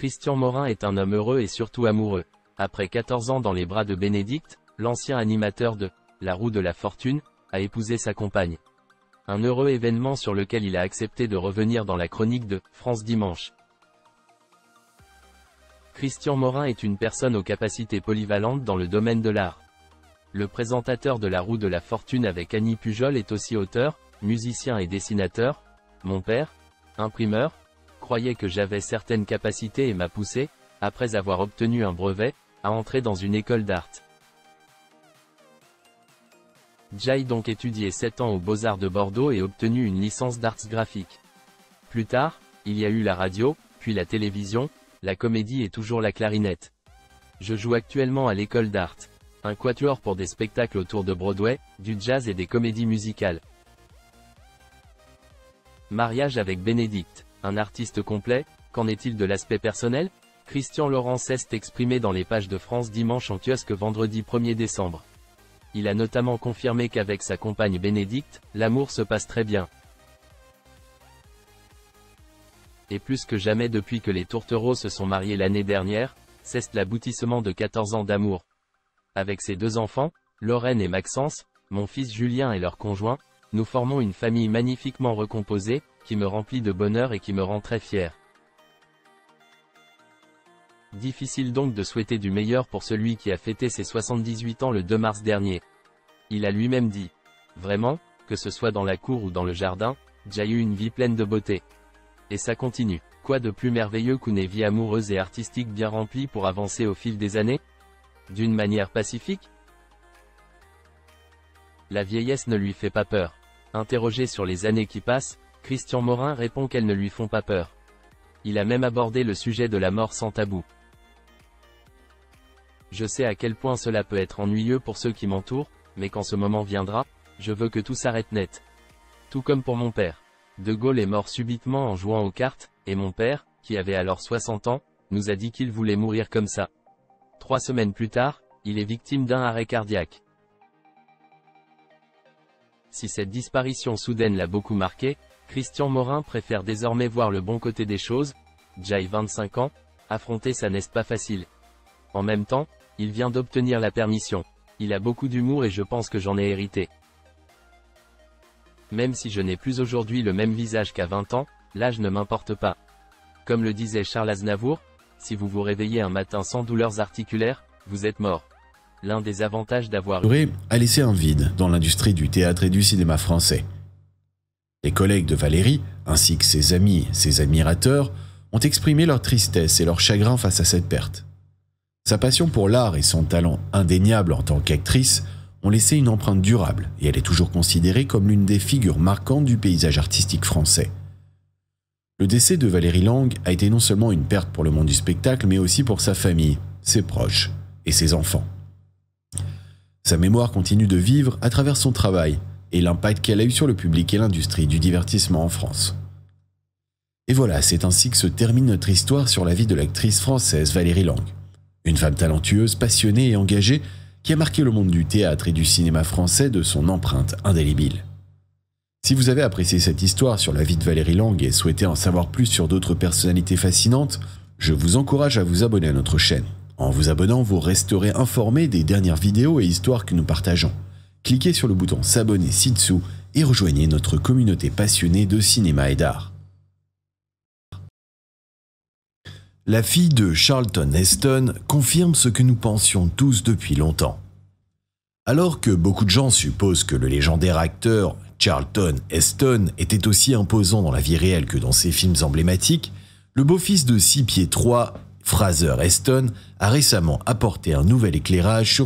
Christian Morin est un homme heureux et surtout amoureux. Après 14 ans dans les bras de Bénédicte, l'ancien animateur de La Roue de la Fortune a épousé sa compagne. Un heureux événement sur lequel il a accepté de revenir dans la chronique de France Dimanche. Christian Morin est une personne aux capacités polyvalentes dans le domaine de l'art. Le présentateur de La Roue de la Fortune avec Annie Pujol est aussi auteur, musicien et dessinateur. Mon père, imprimeur, croyait que j'avais certaines capacités et m'a poussé, après avoir obtenu un brevet, à entrer dans une école d'art. J'ai donc étudié 7 ans aux Beaux-Arts de Bordeaux et obtenu une licence d'arts graphiques. Plus tard, il y a eu la radio, puis la télévision, la comédie et toujours la clarinette. Je joue actuellement à l'école d'art, un quatuor pour des spectacles autour de Broadway, du jazz et des comédies musicales. Mariage avec Bénédicte, un artiste complet, qu'en est-il de l'aspect personnel? Christian Laurent s'est exprimé dans les pages de France Dimanche en kiosque vendredi 1er décembre. Il a notamment confirmé qu'avec sa compagne Bénédicte, l'amour se passe très bien. Et plus que jamais depuis que les tourtereaux se sont mariés l'année dernière, c'est l'aboutissement de 14 ans d'amour. Avec ses 2 enfants, Lorraine et Maxence, mon fils Julien et leur conjoint, nous formons une famille magnifiquement recomposée, qui me remplit de bonheur et qui me rend très fier. Difficile donc de souhaiter du meilleur pour celui qui a fêté ses 78 ans le 2 mars dernier. Il a lui-même dit « Vraiment, que ce soit dans la cour ou dans le jardin, j'ai eu une vie pleine de beauté. » Et ça continue. Quoi de plus merveilleux qu'une vie amoureuse et artistique bien remplie pour avancer au fil des années? D'une manière pacifique? La vieillesse ne lui fait pas peur. Interrogé sur les années qui passent, Christian Morin répond qu'elles ne lui font pas peur. Il a même abordé le sujet de la mort sans tabou. Je sais à quel point cela peut être ennuyeux pour ceux qui m'entourent, mais quand ce moment viendra, je veux que tout s'arrête net. Tout comme pour mon père. De Gaulle est mort subitement en jouant aux cartes, et mon père, qui avait alors 60 ans, nous a dit qu'il voulait mourir comme ça. 3 semaines plus tard, il est victime d'un arrêt cardiaque. Si cette disparition soudaine l'a beaucoup marqué, Christian Morin préfère désormais voir le bon côté des choses. J'ai 25 ans, affronter ça n'est pas facile. En même temps, il vient d'obtenir la permission. Il a beaucoup d'humour et je pense que j'en ai hérité. Même si je n'ai plus aujourd'hui le même visage qu'à 20 ans, l'âge ne m'importe pas. Comme le disait Charles Aznavour, si vous vous réveillez un matin sans douleurs articulaires, vous êtes mort. L'un des avantages d'avoir a laissé un vide dans l'industrie du théâtre et du cinéma français. Les collègues de Valérie, ainsi que ses amis, ses admirateurs, ont exprimé leur tristesse et leur chagrin face à cette perte. Sa passion pour l'art et son talent indéniable en tant qu'actrice ont laissé une empreinte durable et elle est toujours considérée comme l'une des figures marquantes du paysage artistique français. Le décès de Valérie Lang a été non seulement une perte pour le monde du spectacle, mais aussi pour sa famille, ses proches et ses enfants. Sa mémoire continue de vivre à travers son travail et l'impact qu'elle a eu sur le public et l'industrie du divertissement en France. Et voilà, c'est ainsi que se termine notre histoire sur la vie de l'actrice française Valérie Lang. Une femme talentueuse, passionnée et engagée qui a marqué le monde du théâtre et du cinéma français de son empreinte indélébile. Si vous avez apprécié cette histoire sur la vie de Valérie Lang et souhaitez en savoir plus sur d'autres personnalités fascinantes, je vous encourage à vous abonner à notre chaîne. En vous abonnant, vous resterez informé des dernières vidéos et histoires que nous partageons. Cliquez sur le bouton s'abonner ci-dessous et rejoignez notre communauté passionnée de cinéma et d'art. La fille de Charlton Heston confirme ce que nous pensions tous depuis longtemps. Alors que beaucoup de gens supposent que le légendaire acteur Charlton Heston était aussi imposant dans la vie réelle que dans ses films emblématiques, le beau-fils de 6 pieds 3, Fraser Heston, a récemment apporté un nouvel éclairage sur